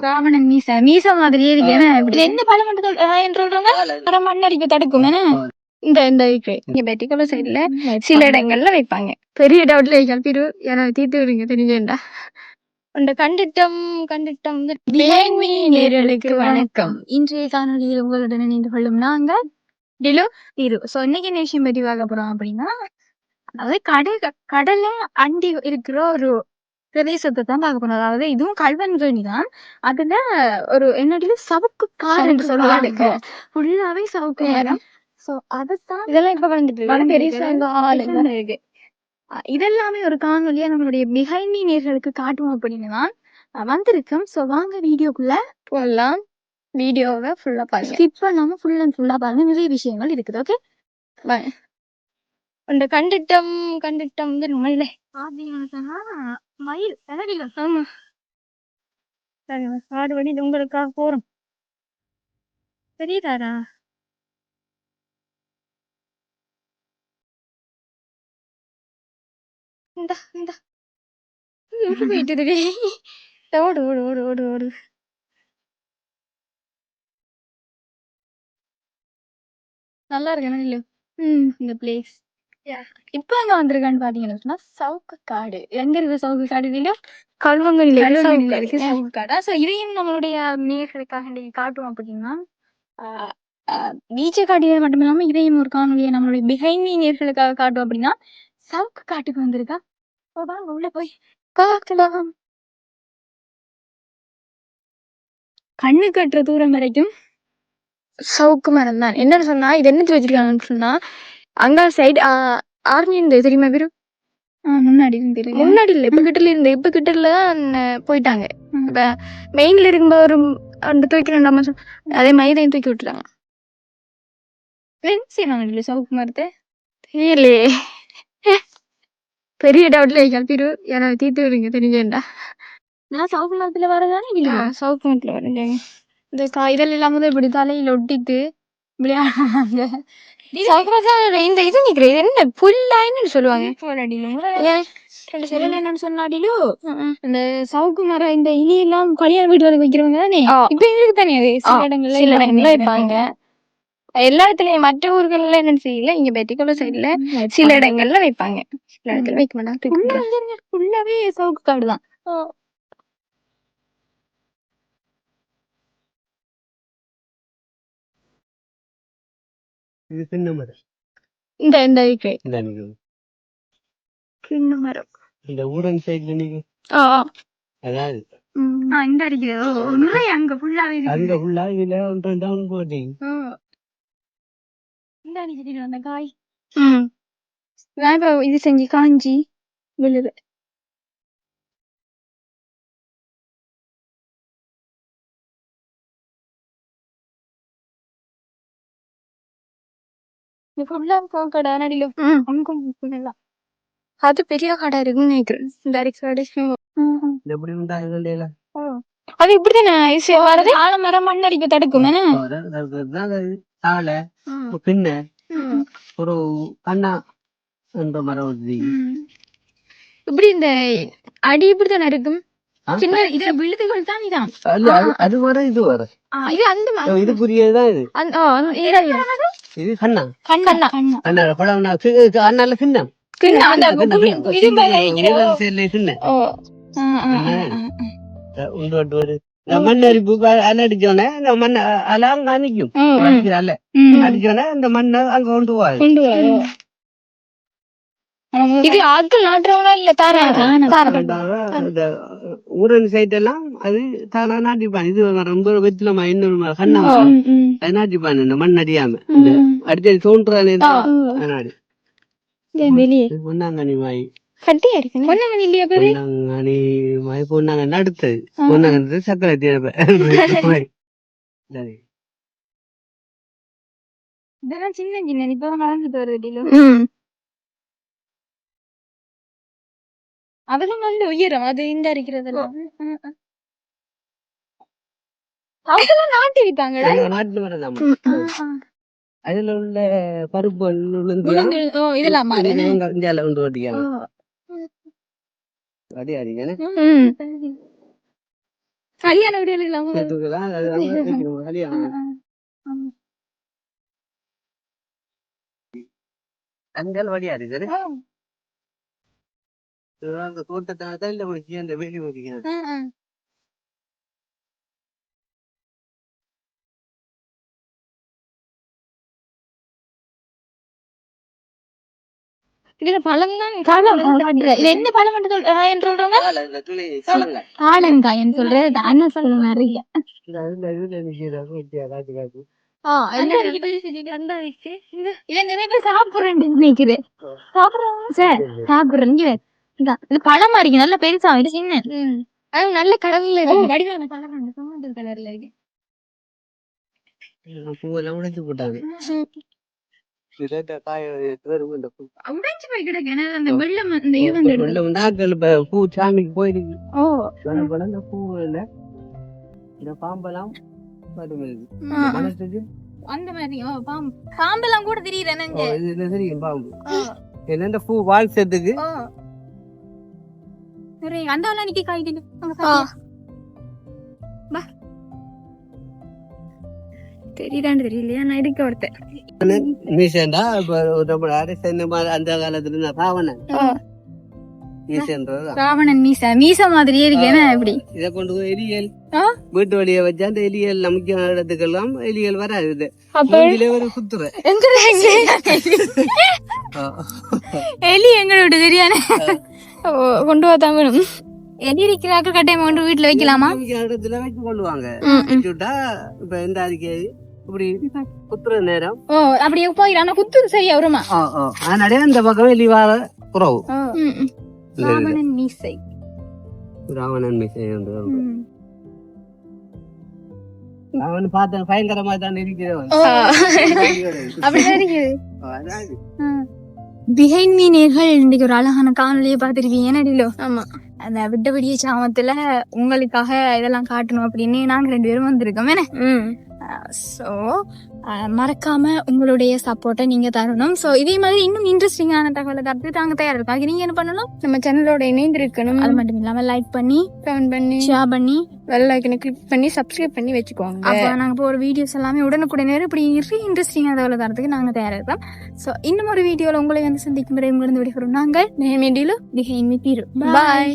ராவணன் மீச மாதிரியே இருக்கு. எந்த பழம் மண்ணடிப்பு தடுக்கும். இந்த பெட்டிக்குள்ள சைட்ல சில இடங்கள்ல வைப்பாங்க. பெரிய டவுட்ல கல்பிரு யாராவது தீர்த்து விடுங்க தெரிஞ்சேன்டா. அந்த கண்டிட்டம் நேயர்களுக்கு வணக்கம். இன்றைய காணொலியில் உங்களுடன் இணைந்து கொள்ளும் நாங்கள் திரு. சோ இன்னைக்கு என்ன விஷயம் பற்றி பார்க்க போறோம் அப்படின்னா, அதாவது கடல்ல அண்டி இருக்கிற ஒரு பிரதேசத்தை தான் பார்க்க போறோம். அதாவது இதுவும் கல்வன் தான். அதுல ஒரு என்னோட சவுக்கு கார் என்று சொல்லுவாங்க. ஃபுல்லாவே சவுக்கு மரம். சோ அதைத்தான் இதெல்லாம் இப்ப வந்துட்டு இருக்கு. இதெல்லாமே ஒரு காணொலியா நம்மளுடைய பிஹைண்ட் நேயர்களுக்கு காட்டுவோம் அப்படின்னு தான் வந்திருக்கோம். சோ வாங்க வீடியோக்குள்ள போடலாம். வீடியோவை ஃபுல்லா பாருங்க, ஸ்கிப் பண்ணாம ஃபுல் அண்ட் ஃபுல்லா பாருங்க. நிறைய விஷயங்கள் இருக்குது. ஓகே, அந்த கண்டிட்டம் வந்து நம்மள பாத்தீங்கன்னா மயில் அழகில. ஆமா, காடு வழி உங்களுக்காக போறோம். தெரியுதாரா? இந்த போயிட்டு ஓடு ஓடு ஓடு ஓடு ஓடு. நல்லா இருக்கணும் இல்ல? இந்த பிளேஸ் இப்ப எங்க வந்திருக்கான்னு பாத்தீங்கன்னா சவுக்கு காடு. எங்க இருக்கு சவுக்கு காடு? இல்லையா, கல்வங்கல்ல இருக்கு சவுக்கு காடு. சோ இதையும் நம்மளுடைய நேயர்களுக்காக காட்டுவோம் அப்படின்னா, பீச்சை காட்டியது மட்டும் இல்லாம இதையும் ஒரு காணொலியை நம்மளுடைய பிஹைண்ட் நேயர்களுக்காக காட்டுவோம் அப்படின்னா, சவுக்கு காட்டுக்கு வந்திருக்கா. உள்ள போய் பார்க்கலாம். கண்ணு கட்டுற தூரம் வரைக்கும் சவுக்கு மரம் தான். என்னன்னு சொன்னா, இது என்னத்து வச்சிருக்காங்கன்னு சொன்னா, அங்க சைடு ஆர்மி இருந்தது தெரியுமா பேரு? முன்னாடி இல்ல, இப்ப கிட்டல போயிட்டாங்க. இப்ப மெயின்ல இருக்கும்போது ஒரு அந்த தூக்கி அதே மாதிரி தூக்கி விட்டுறாங்க. சவுக்கு மரத்தை தெரியலையே, பெரிய டவுட்ல கல்பிரு யாராவது தீர்த்து விடுங்க தெரிஞ்சேன்டா. நான் சவுக்கு மரத்துல வரதானே இல்லையா? சவுக்கு மரத்துல வரேன். இந்த காய்தல் இல்லாம இப்படி தலையில ஒட்டிட்டு விளையாடுறாங்க. இந்த இது நிக்கிறேன் என்ன புல்லாயின்னு சொல்லுவாங்க. என்னன்னு சொன்னாடிலோ இந்த சவுக்கு மரம் இந்த இலி எல்லாம் கல்யாண வீட்டு வரைக்கும் வைக்கிறவங்க தானே. இப்ப இருக்கு தானே, அது சில இடங்கள்ல வைப்பாங்க. எல்லா இடத்துலயும் மற்ற ஊர்கள்ல என்னன்னு செய்யல, இங்க பெட்டிக்குள்ள சைட்ல சில இடங்கள்ல வைப்பாங்க, சில இடத்துல வைக்க மாட்டாங்க. ஃபுல்லாவே சவுக்கு காடுதான். இது சின்ன மரம். இந்த இந்த ஊரன் சைடுல நீங்க அதாவது இந்த அடிக்கிறது அங்க ஃபுல்லாவே அங்க ஃபுல்லா இதுல ஒன்று டவுன் போட்டீங்க. இந்த அடிச்சிட்டு வந்த காய் இது செஞ்சு காஞ்சி விழுது. அது பெரிய கடை இருக்குன்னு நினைக்கிறேன். அது இப்படிதானே ஆலமரம் மண்ணடிக்க தடுக்கும். பின்ன ஒரு அண்ணா என்ற மரம் இப்படி இந்த அடி இப்படித்தானே இருக்கும். சின்ன இது விழுதுகள் தான். இதான் அது வர இது வர இது அந்த இது புரியதான். இது கண்ணா கண்ணா பழம் அண்ணால சின்னம் மண்ணரிப்பு அடிச்சோன்னே இந்த மண் அல அங்க நிக்கும். அடிச்சோன்னே இந்த மண்ணை அங்க கொண்டு போவாது. இது ஆட்கள் நாட்டுறவங்களா இல்ல ஊரன் சைட் எல்லாம் அது தானா நாட்டிப்பான். இது ரொம்ப வெத்திலமா இன்னொரு கண்ணா அது நாட்டிப்பான். இந்த மண் அடியாம அடிச்சது தோன்றானே பொன்னாங்கனி மாய் பொன்னாங்கனி மாய் பொன்னாங்கன்னு அடுத்தது பொன்னாங்கன்னு சக்கரை இதெல்லாம் சின்ன சின்ன இப்ப வளர்ந்துட்டு வருது. அதெல்லாம் நல்ல உயரம். அது இந்த அரிக்கிறதெல்லாம் நாட்டி விட்டாங்க. அதுல உள்ள பருப்பு இதெல்லாம் இந்தியால உண்டு ஓட்டிக்காங்க. வடியாடி கல்யாண வீடுகளுக்கு அங்கே வடியாடி சரி அந்த தோட்டத்தை இல்ல முடிச்சு அந்த வேலி முடிக்கணும். இதுல பழம் தான் என்ன பழம் என்று சொல்றாங்க ஆலங்காய் சொல்றது அண்ணன் சொல்ற நிறைய சாப்பிடுறேன் நினைக்கிறேன் சாப்பிடுறேன் இது பழமா இருக்கு நல்ல பெருசா இது சின்ன அது நல்ல கலர்ல இருக்கு வடிவான கலர் கலர்ல இருக்கு பூவெல்லாம் உடைச்சு போட்டாங்க பூ சாமிக்கு போயிருக்கு பூ இல்ல பாம்பெல்லாம் அந்த மாதிரி பாம்பெல்லாம் கூட தெரியுது பாம்பு என்ன பூ வாழ்ச்சதுக்கு அந்த நிக்க காய்கறி தெரியுதான்னு தெரியலையா நான் இருக்க ஒருத்தன் அந்த காலத்துல ராவணன் மீச மாதிரியே இருக்கு எப்படி இத கொண்டு போய் எலியல் வீட்டு வழிய வச்சு அந்த எலியல் நமக்கு இடத்துக்கெல்லாம் எலியல் வராது ஒரு குத்துற எலி எங்களோட தெரியானே கொண்டு வா தமிழும் எலி இருக்கிறாக்கள் கட்டாயமா கொண்டு வீட்டுல வைக்கலாமா இடத்துல வச்சு கொள்ளுவாங்க இப்ப எந்த அறிக்கை இப்படி குத்துற நேரம் அப்படியே போயிடலாம் குத்துது சரியா வருமா அதனாலே அந்த பக்கம் எலி வார குறவு ராவணன் மீசை அவன் பார்த்த பயங்கரமா தான் இருக்கிறவன் அப்படிதான் இருக்குது பிஹைண்ட் மீ நேர்கள் இன்னைக்கு ஒரு அழகான காணொலியை பார்த்திருக்கீங்க நடிலோ ஆமா அந்த விட்டபடிய சாமத்துல உங்களுக்காக இதெல்லாம் காட்டணும் அப்படின்னு நாங்க 2 பேரும் வந்திருக்கோம் சோ மறக்காம உங்களுடைய சப்போர்ட்டை நீங்க தரணும். சோ இதே மாதிரி இன்னும் இன்ட்ரெஸ்டிங்கான தகவலை தரத்துக்கு நாங்க தயாரா இருக்கோம். அது நீங்க என்ன பண்ணணும், நம்ம சேனலோட இணைந்து இருக்கணும். அது மட்டும் இல்லாம லைக் பண்ணி கமெண்ட் பண்ணி ஷேர் பண்ணி பெல் ஐகானை கிளிக் பண்ணி சப்ஸ்கிரைப் பண்ணி வச்சுக்கோங்க. அப்ப நாங்க போற வீடியோஸ் எல்லாமே உடனுக்குடனே இப்படி இன்ட்ரெஸ்டிங்கான தகவலை தரத்துக்கு நாங்க தயாரா இருக்கோம். சோ இன்னும் ஒரு வீடியோல உங்களை வந்து சந்திக்கும் வரை உங்களிருந்து விடைபெறும் நாங்கள். பாய்.